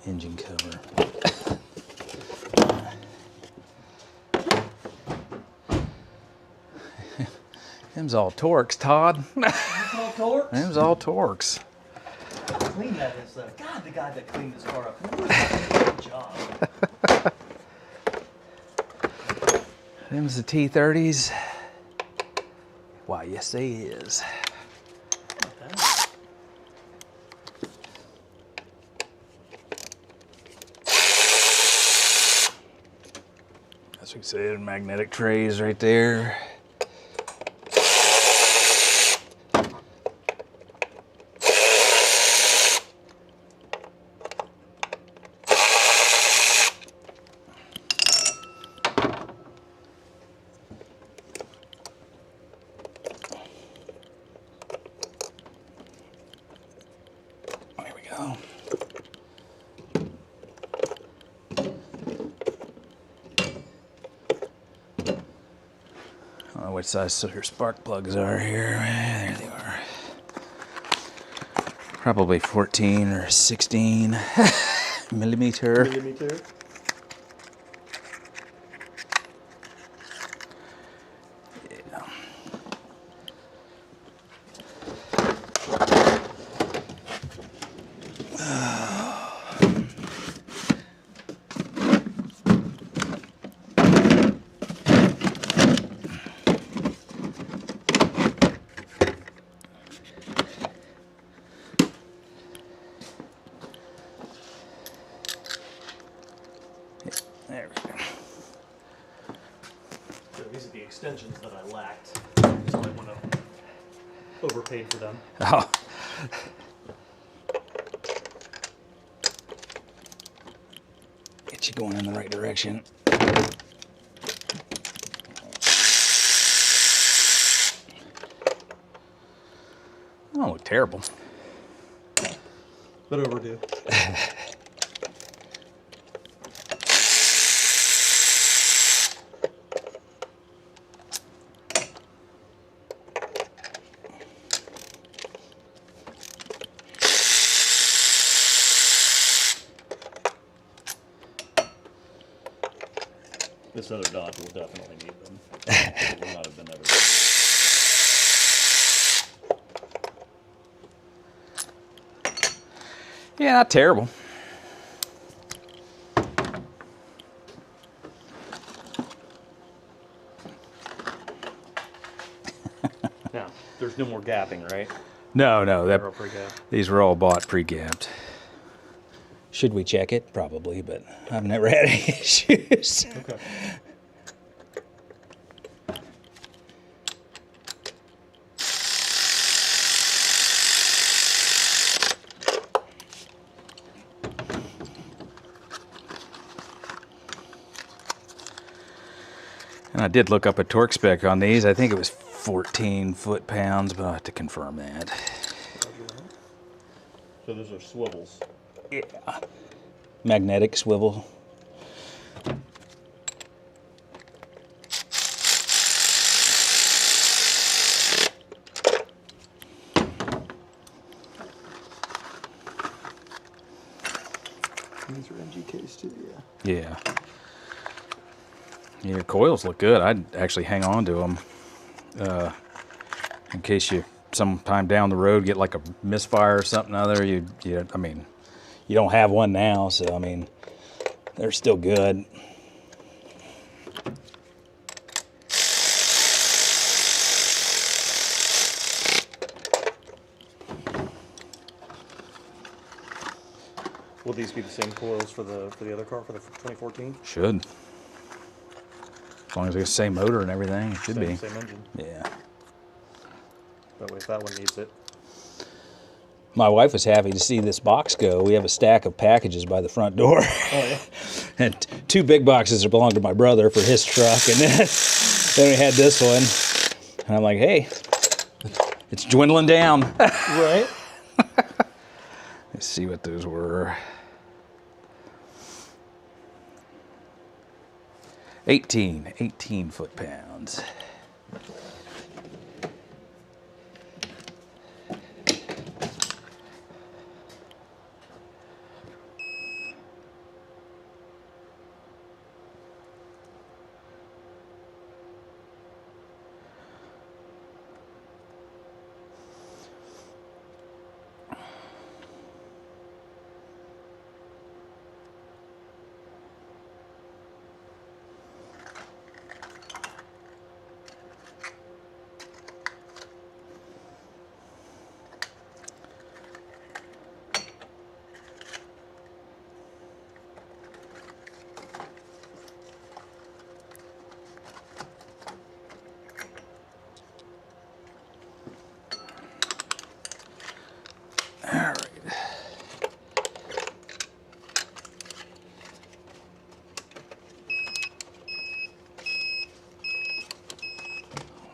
Engine cover. Them's all Torx, Todd. That's all Torx? Them's all Torx. Clean that is though. God, the guy that cleaned this car up. He did a good job. Them's the T30s. Why, yes they is. As we said, magnetic trays right there. There we go. I don't know which size your spark plugs are here. There they are. Probably 14 or 16 millimeter. Millimeter. Yeah. There we go. So these are the extensions that I lacked. So I went up, overpaid for them. Oh. Get you going in the right direction. Oh, look terrible. But overdue. This other Dodge will definitely need them. It will not have been ever. Yeah, not terrible. Now, there's no more gapping, right? No, They're all pre-gapped. these were all bought pre-gapped. Should we check it? Probably, but I've never had any issues. Okay. And I did look up a torque spec on these. I think it was 14 foot-pounds, but I'll have to confirm that. So those are swivels. Yeah. Magnetic swivel. These are MGKs too, yeah. Yeah. Yeah, coils look good. I'd actually hang on to them in case you sometime down the road get like a misfire or something other. I mean, you don't have one now, so I mean, they're still good. Will these be the same coils for the other car for the 2014? Should. As long as it's the same motor and everything, it should be. Same engine. Yeah. That way, if that one needs it. My wife was happy to see this box go. We have a stack of packages by the front door. Oh, yeah? And 2 big boxes that belong to my brother for his truck. And then we had this one. And I'm like, hey, it's dwindling down. Right? Let's see what those were. 18 foot-pounds.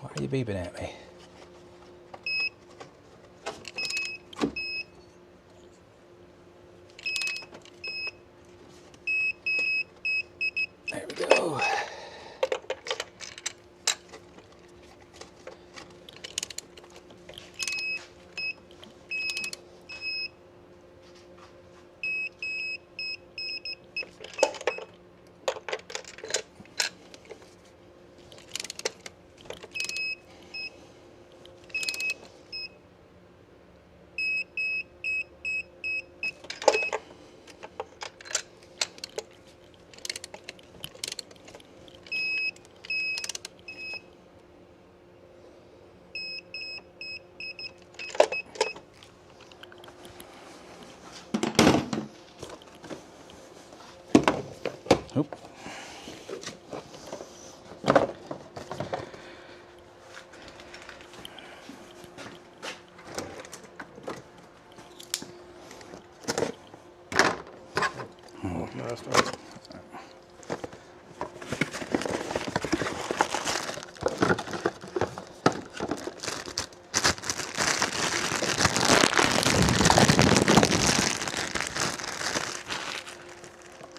Why are you beeping at me? There we go. Oop. Last one.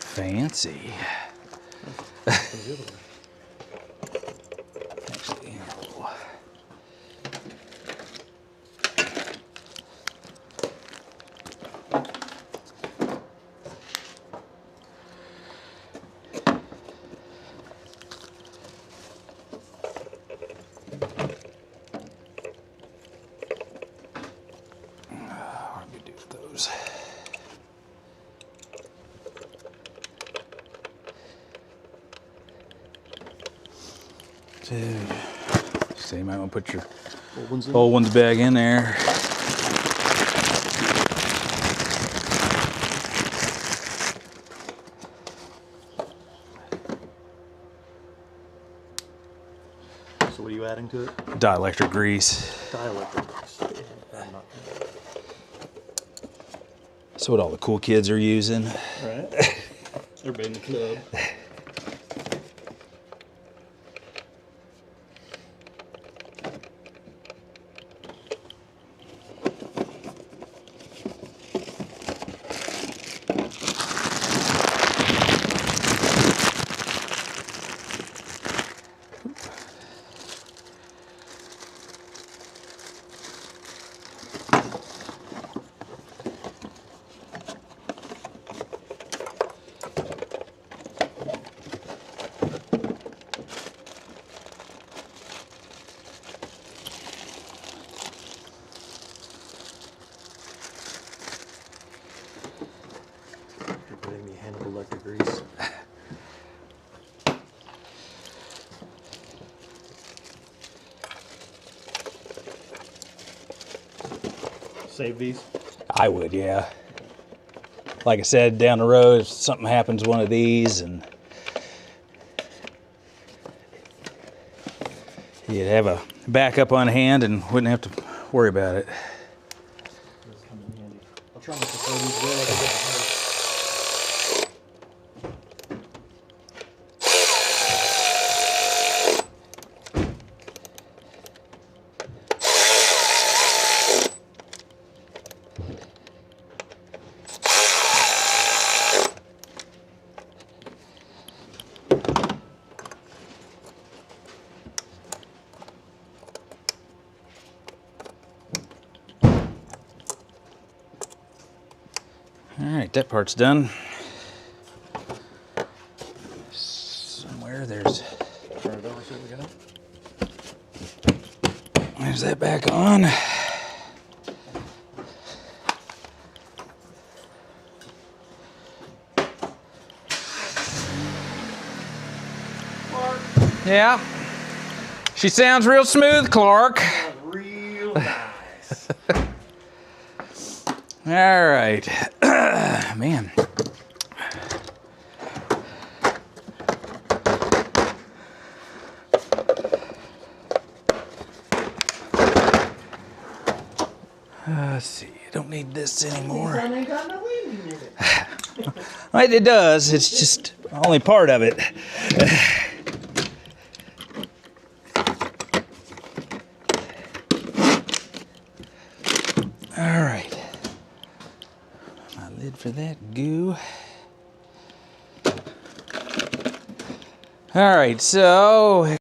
Fancy. Actually, what do we do with those? So you might want to put your old ones back in there. So what are you adding to it? Dielectric grease. Dielectric grease. I'm not- That's what all the cool kids are using. Right. Everybody in the club. You're putting me hand of electric grease. Save these? I would, yeah. Like I said, down the road, if something happens to one of these, and you'd have a backup on hand and wouldn't have to worry about it. Those come in handy. I'll try not to throw these away like I did before. right, that part's done. Somewhere there's... Turn it over, see what we got. There's that back on. Yeah. She sounds real smooth, Clark. Real nice. All right. Man. Let's see. I don't need this anymore. Ain't got no weaving in it. Well, it does. It's just only part of it. All right. My lid for that goo. All right, so